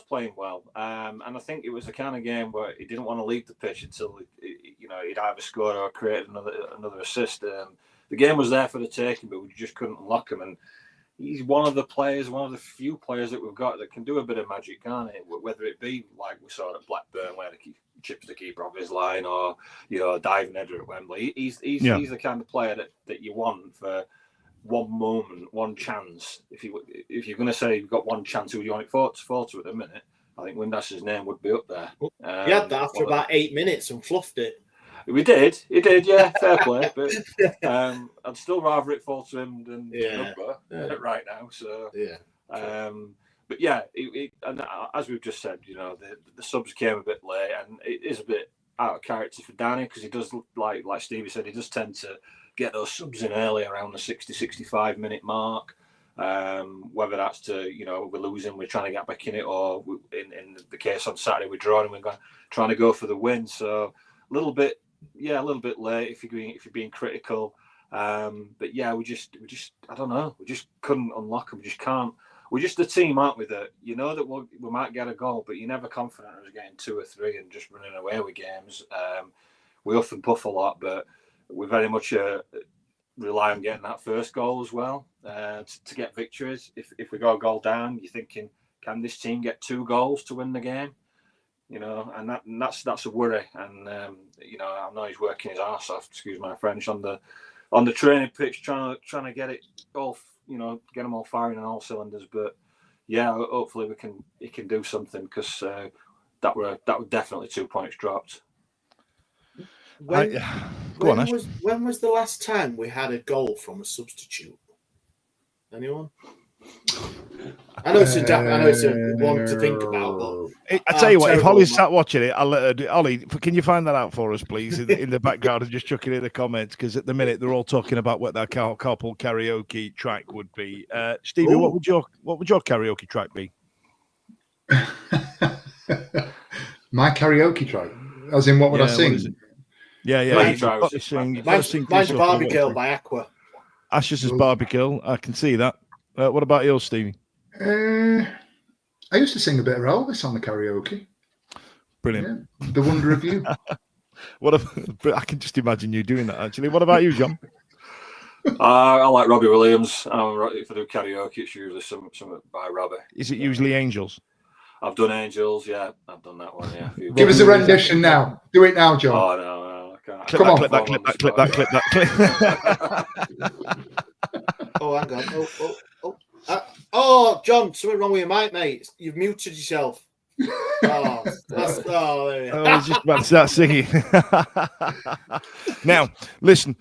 playing well, and I think it was the kind of game where he didn't want to leave the pitch until he'd either scored or created another assist. The game was there for the taking, but we just couldn't unlock him. And he's one of the few players that we've got that can do a bit of magic, can't he? Whether it be like we saw at Blackburn, where he chips the keeper off his line or a diving header at Wembley. He's the kind of player that you want for one moment, one chance. If you're going to say you've got one chance, who do you want it for to at the minute? I think Windash's name would be up there. He had that after about 8 minutes and fluffed it. He did, yeah, fair play. But I'd still rather it fall to him than Number right now. So but yeah, and as we've just said, the subs came a bit late, and it is a bit out of character for Danny because he does like Stevie said, he does tend to get those subs in early around the 60-65 minute mark. Whether that's to we're losing, we're trying to get back in it, or in the case on Saturday we're drawing and we're trying to go for the win. So a little bit late if you're being critical. But yeah, we just I don't know, we just couldn't unlock them. We just can't. We're just a team, aren't we? That we might get a goal, but you're never confident of getting 2 or 3 and just running away with games. We huff and puff a lot, but we very much rely on getting that first goal as well to get victories. If we go a goal down, you're thinking, can this team get 2 goals to win the game? And that's a worry. And I know he's working his arse off, excuse my French, on the training pitch, trying to get it all, get them all firing on all cylinders. But yeah, hopefully he can do something, because that were definitely 2 points dropped. When was the last time we had a goal from a substitute? Anyone? I know it's a one to think about, but I tell you what, if Holly's sat watching it, I'll let her Holly, can you find that out for us, please, in the background, and just chuck it in the comments, because at the minute they're all talking about what their carpool karaoke track would be. Stevie, what would your karaoke track be? My karaoke track, as in what would I sing? Mine's Barbie Girl by Aqua. Ash's is Barbie Girl. I can see that. What about yours, Stevie? I used to sing a bit of Elvis on the karaoke. Brilliant. Yeah. The Wonder of You. I can just imagine you doing that, actually. What about you, John? I like Robbie Williams. If I do karaoke, it's usually something by Robbie. Is it usually Angels? I've done Angels, yeah. I've done that one, yeah. Give us a rendition now. Do it now, John. Oh, no, I can't. Come on. Clip that. Oh, hang on. John, something wrong with your mic, mate. You've muted yourself. I was just about to start singing. Now, listen.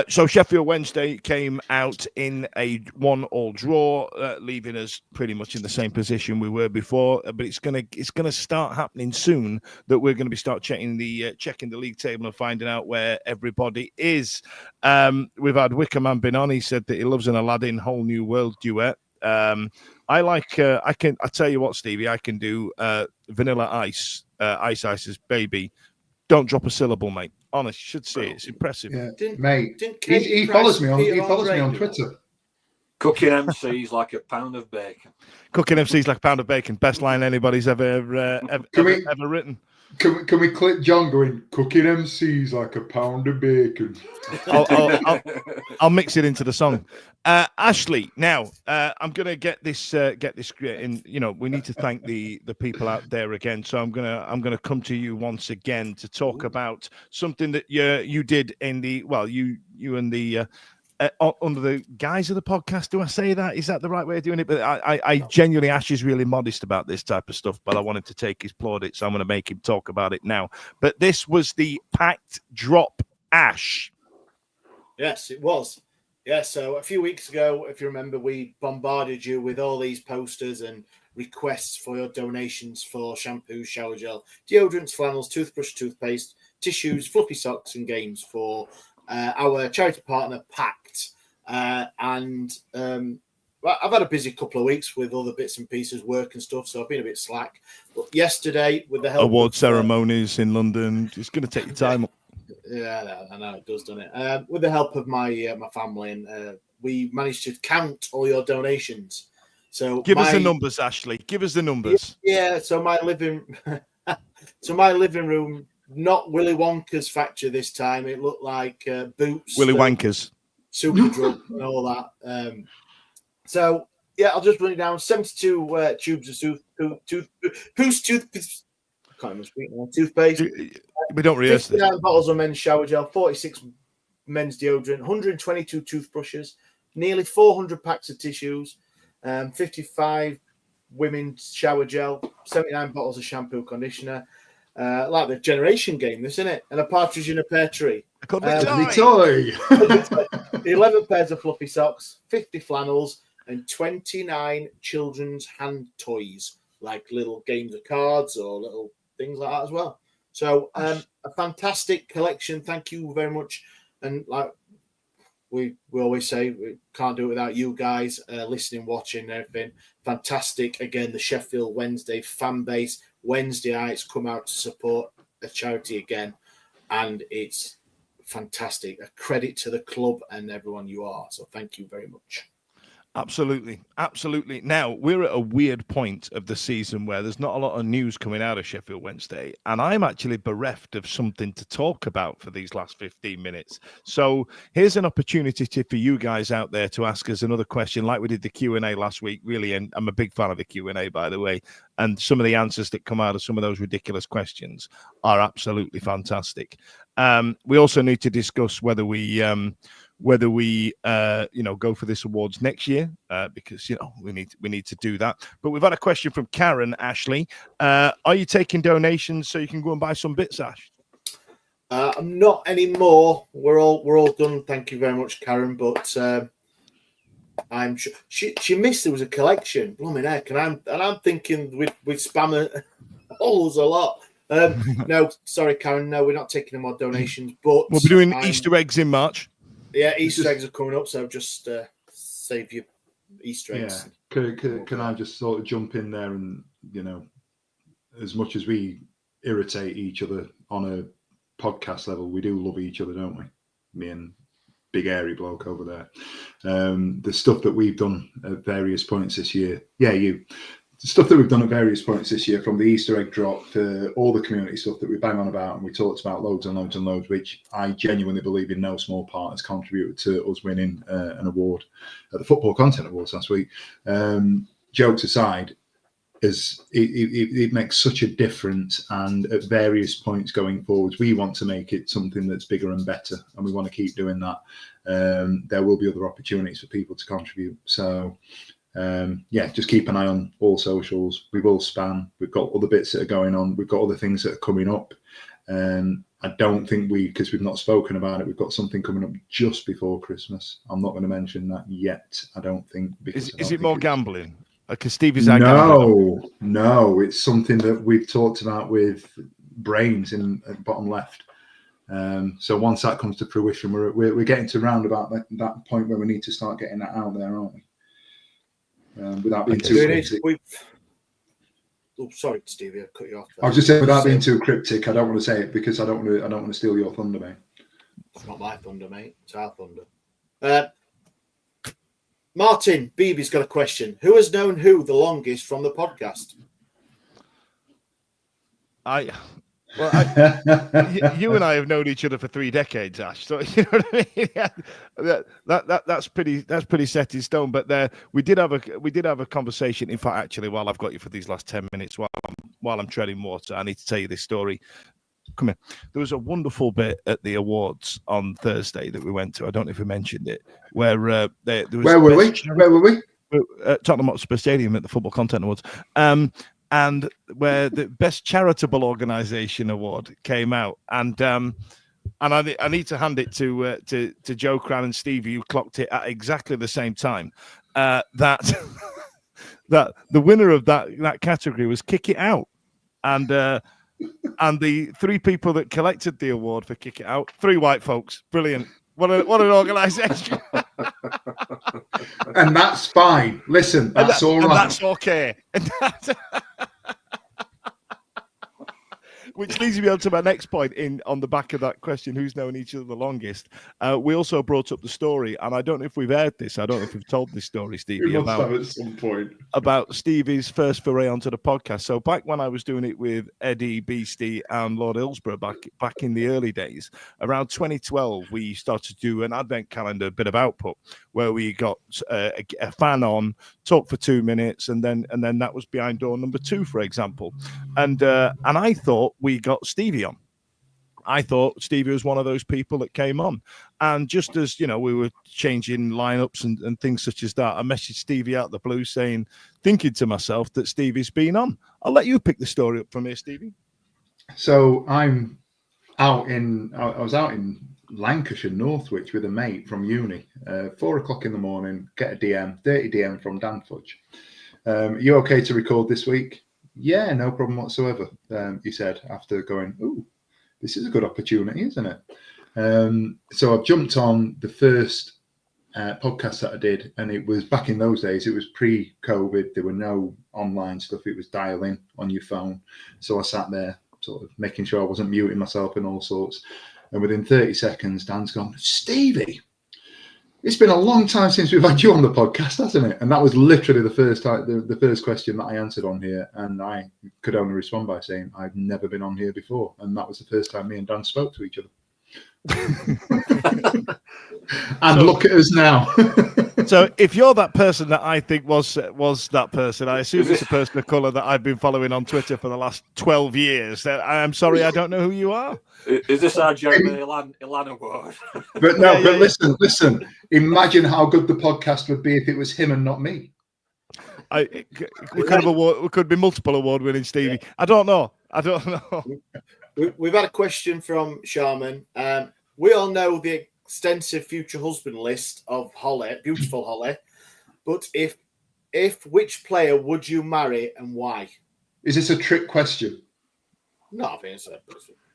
So Sheffield Wednesday came out in a 1-1 draw, leaving us pretty much in the same position we were before. But it's gonna start happening soon that we're going to be checking the league table and finding out where everybody is. We've had Wickerman been on. He said that he loves an Aladdin Whole New World duet. I like. I tell you what, Stevie. I can do Vanilla Ice. Ice's Baby. Don't drop a syllable, mate. Honest, you should see it. It's impressive. Yeah. He follows me on. He follows me on Twitter. Cooking MC's like a pound of bacon. Cooking MC's like a pound of bacon. Best line anybody's ever written. Can we clip John going, cooking MC's like a pound of bacon? I'll mix it into the song. Ashley, now I'm gonna get this in. We need to thank the people out there again. So I'm gonna come to you once again to talk about something that you did in the you and the. Under the guise of the podcast, do I say that? Is that the right way of doing it? But I genuinely, Ash is really modest about this type of stuff, but I wanted to take his plaudits, so I'm going to make him talk about it now. But this was the PACT drop, Ash. Yes, it was. Yeah, so a few weeks ago, if you remember, we bombarded you with all these posters and requests for your donations for shampoo, shower gel, deodorants, flannels, toothbrush, toothpaste, tissues, fluffy socks, and games for our charity partner, PACT. And I've had a busy couple of weeks with other bits and pieces, work and stuff, so I've been a bit slack. But yesterday, with the help award ceremonies in London, it's going to take your time. Yeah, I know it does, doesn't it? With the help of my family, and we managed to count all your donations. So give us the numbers, Ashley. Give us the numbers. Yeah. So my living room. Not Willy Wonka's factory this time. It looked like Boots. Willy Wankers. Super drug and all that. So, yeah, I'll just run it down. 72 tubes of can't even speak now. Toothpaste. We don't rehearse this. 59 bottles of men's shower gel, 46 men's deodorant, 122 toothbrushes, nearly 400 packs of tissues, 55 women's shower gel, 79 bottles of shampoo conditioner. Like the generation game, this, isn't it? And a partridge in a pear tree. Toy. 11 pairs of fluffy socks, 50 flannels, and 29 children's hand toys, like little games of cards or little things like that as well. So a fantastic collection. Thank you very much. And like we always say, we can't do it without you guys listening, watching, everything. Fantastic. Again, the Sheffield Wednesday fan base. Wednesday nights come out to support a charity again. And it's fantastic. A credit to the club and everyone you are. So thank you very much. Absolutely. Absolutely. Now, we're at a weird point of the season where there's not a lot of news coming out of Sheffield Wednesday, and I'm actually bereft of something to talk about for these last 15 minutes. So here's an opportunity for you guys out there to ask us another question like we did the Q&A last week, really, and I'm a big fan of the Q&A, by the way, and some of the answers that come out of some of those ridiculous questions are absolutely fantastic. We also need to discuss whether we go for this awards next year, because we need to do that. But we've had a question from Karen Ashley. Are you taking donations so you can go and buy some bits, Ash? I'm not anymore. We're all done. Thank you very much, Karen. But I'm sure she missed there was a collection. Blooming heck, and I'm thinking with spam holes a lot. No, sorry, Karen. No, we're not taking any more donations. But we'll be doing Easter eggs in March. Yeah, Easter eggs are coming up, so just save your Easter eggs. Yeah. Can I just sort of jump in there and, as much as we irritate each other on a podcast level, we do love each other, don't we? Me and big airy bloke over there. The stuff that we've done at various points this year. Yeah, the stuff that we've done at various points this year, from the Easter egg drop to all the community stuff that we bang on about, and we talked about loads and loads and loads, which I genuinely believe in no small part has contributed to us winning an award at the Football Content Awards last week. Jokes aside, it makes such a difference, and at various points going forwards, we want to make it something that's bigger and better, and we want to keep doing that. There will be other opportunities for people to contribute. So just keep an eye on all socials. We will spam. We've got other bits that are going on. We've got other things that are coming up. I don't think because we've not spoken about it, we've got something coming up just before Christmas. I'm not going to mention that yet. I don't think. Is it more gambling? Because Steve is gambling. No, it's something that we've talked about with Brains in at bottom left. So once that comes to fruition, we're getting to round about that point where we need to start getting that out there, aren't we? Without being too cryptic. Sorry, Stevie, I cut you off. I was just saying, without being too cryptic, I don't want to say it because I don't want to steal your thunder, mate. It's not my thunder, mate. It's our thunder. Martin Beebe's got a question. Who has known who the longest from the podcast? You and I have known each other for 3 decades, Ash. So you know what I mean. Yeah, that's pretty set in stone. But we did have a conversation. In fact, actually, while I've got you for these last 10 minutes, while I'm treading water, I need to tell you this story. Come here. There was a wonderful bit at the awards on Thursday that we went to. I don't know if we mentioned it. Where there was. Where were we? At Tottenham Hotspur Stadium at the Football Content Awards. And where the Best Charitable Organisation Award came out, and I need to hand it to Joe Cran and Stevie, who clocked it at exactly the same time. That the winner of that category was Kick It Out, and the 3 people that collected the award for Kick It Out, 3 white folks. Brilliant! What an organisation. And that's fine. Listen, that's all right. That's okay. Which leads me on to my next point on the back of that question, who's known each other the longest? We also brought up the story, and I don't know if we've aired this. I don't know if we've told this story, Stevie, We must have at some point. about Stevie's first foray onto the podcast. So back when I was doing it with Eddie, Beastie, and Lord Hillsborough back in the early days, around 2012, we started to do an advent calendar bit of output where we got a fan on, talk for 2 minutes, and then that was behind door number 2, for example. And I thought we got Stevie on. I thought Stevie was one of those people that came on. And just as, we were changing lineups and things such as that, I messaged Stevie out the blue saying, thinking to myself that Stevie's been on. I'll let you pick the story up from here, Stevie. So I was out in Lancashire, Northwich with a mate from uni, 4 o'clock in the morning, get a DM, dirty DM from Dan Fudge. You okay to record this week? Yeah, no problem whatsoever, he said, after going, ooh, this is a good opportunity, isn't it? So I've jumped on the first podcast that I did, and it was back in those days, it was pre-COVID, there were no online stuff, it was dial-in on your phone. So I sat there sort of making sure I wasn't muting myself and all sorts. And within 30 seconds, Dan's gone, Stevie, it's been a long time since we've had you on the podcast, hasn't it? And that was literally the first time, the first question that I answered on here. And I could only respond by saying, I've never been on here before. And that was the first time me and Dan spoke to each other. And look at us now. So if you're that person that I think was that person, I assume it's a person of colour that I've been following on Twitter for the last 12 years. I'm sorry, I don't know who you are. Is this our Jeremy Ilan award? But no, listen. Imagine how good the podcast would be if it was him and not me. We could be multiple award-winning Stevie. Yeah. I don't know. We've had a question from Sharman. We all know the extensive future husband list of Holly, beautiful Holly. But if which player would you marry and why? Is this a trick question? No, I think it's a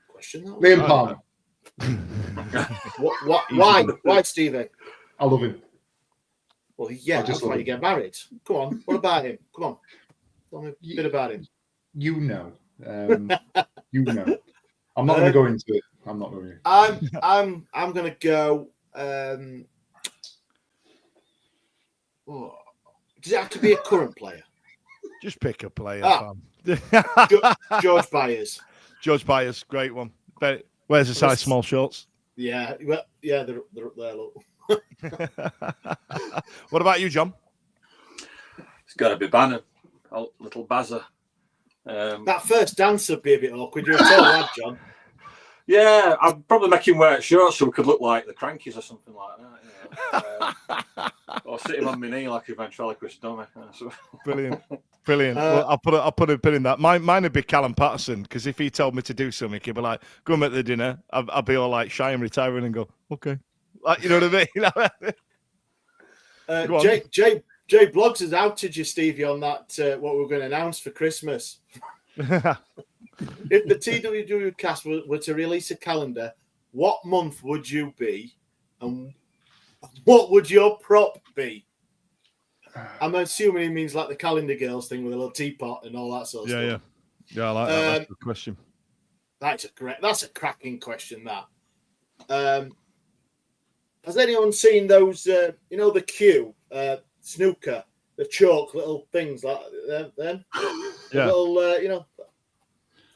question. Liam Palmer. Why, Stevie? I love him. Well, yeah, that's why you get married. Come on, what about him? Come on, tell me a bit about him. You know. I'm not going to go into it. I'm not going to. I'm going to go. Does it have to be a current player? Just pick a player. George Byers. George Byers, great one. Wears a size small shorts. Yeah, well, yeah, they're up there. Look. What about you, John? It's got to be Bannon, little Bazza. That first dance would be a bit awkward. You're a tall lad, John. Yeah, I'd probably make him wear shorts so we could look like the Crankies or something like that. Or sit him on my knee like a ventriloquist dummy. Brilliant. Well, I'll put a pin in that. Mine would be Callum Patterson, because if he told me to do something, he'd be like, "Go and make the dinner." I'll be all like shy and retiring and go, "Okay." Like, you know what I mean? Jay Bloggs has outed you, Stevie, on that what we're going to announce for Christmas. If the TWW cast were to release a calendar, what month would you be, and what would your prop be? I'm assuming he means like the calendar girls thing with a little teapot and all that sort of stuff. Yeah. I like that. That's a good question. That's a cracking question. That. Has anyone seen those? The cue snooker, the chalk little things like them? Yeah. Little,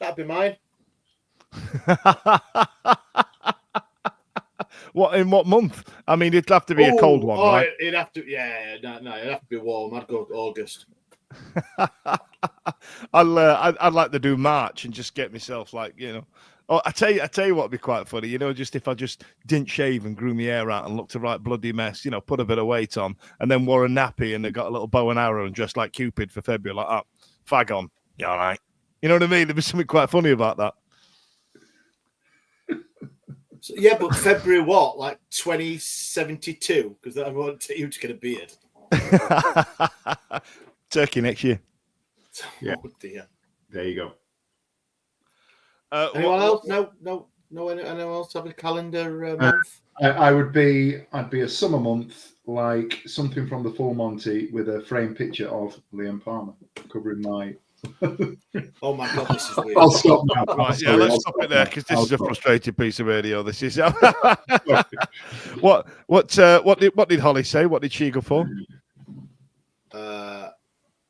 that'd be mine. In what month? I mean, it'd have to be a cold one, right? It'd have to. Yeah, no, it'd have to be warm. I'd go August. I'd like to do March and just get myself Oh, I tell you what'd be quite funny. Just if I just didn't shave and grew my hair out and looked a right bloody mess. Put a bit of weight on and then wore a nappy and got a little bow and arrow and dressed like Cupid for February, like that. Fag on. Yeah, all right. You know what I mean? There'd be something quite funny about that. So, yeah, but February what? Like 2072? Because I want you to get a beard. Turkey next year. Yeah. Oh dear. There you go. Anyone else? No. Anyone else have a calendar month? I'd be a summer month, like something from the Full Monty with a framed picture of Liam Palmer covering my Oh my God, this is weird. I'll stop now. Right, Sorry, let's I'll stop it there now. because this I'll is a stop. frustrating piece of radio. This is. What did Holly say? What did she go for?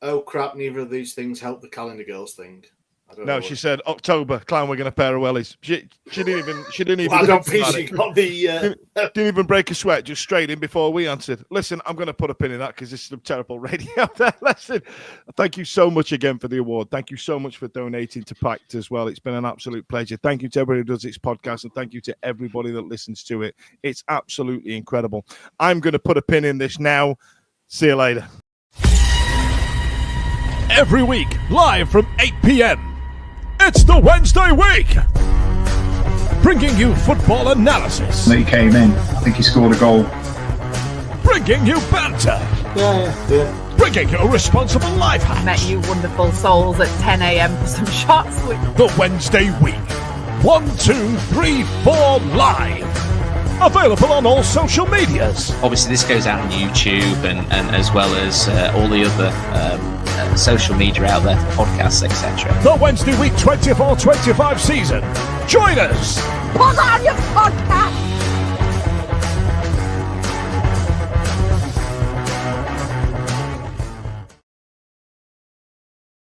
Oh crap! Neither of these things help the calendar girls thing. I don't know No, what- she said October. Clown, we're going to pair of wellies. She didn't even. Well, I don't think about she it. got the. Didn't even break a sweat. Just straight in before we answered. Listen, I'm going to put a pin in that because this is some terrible radio there. Listen, thank you so much again for the award. Thank you so much for donating to PACT as well. It's been an absolute pleasure. Thank you to everybody who does this podcast, and thank you to everybody that listens to it. It's absolutely incredible. I'm going to put a pin in this now. See you later. Every week, live from 8 p.m. It's the Wednesday week, bringing you football analysis, He came in. I think he scored a goal. bringing you banter, Yeah. bringing you responsible life hacks. Met you wonderful souls at 10 a.m. for some shots. The Wednesday week, 1, 2, 3, 4 live. Available on all social medias. Obviously, this goes out on YouTube and as well as all the other social media out there, podcasts, etc. The Wednesday week 24-25 season. Join us. Put on your podcast.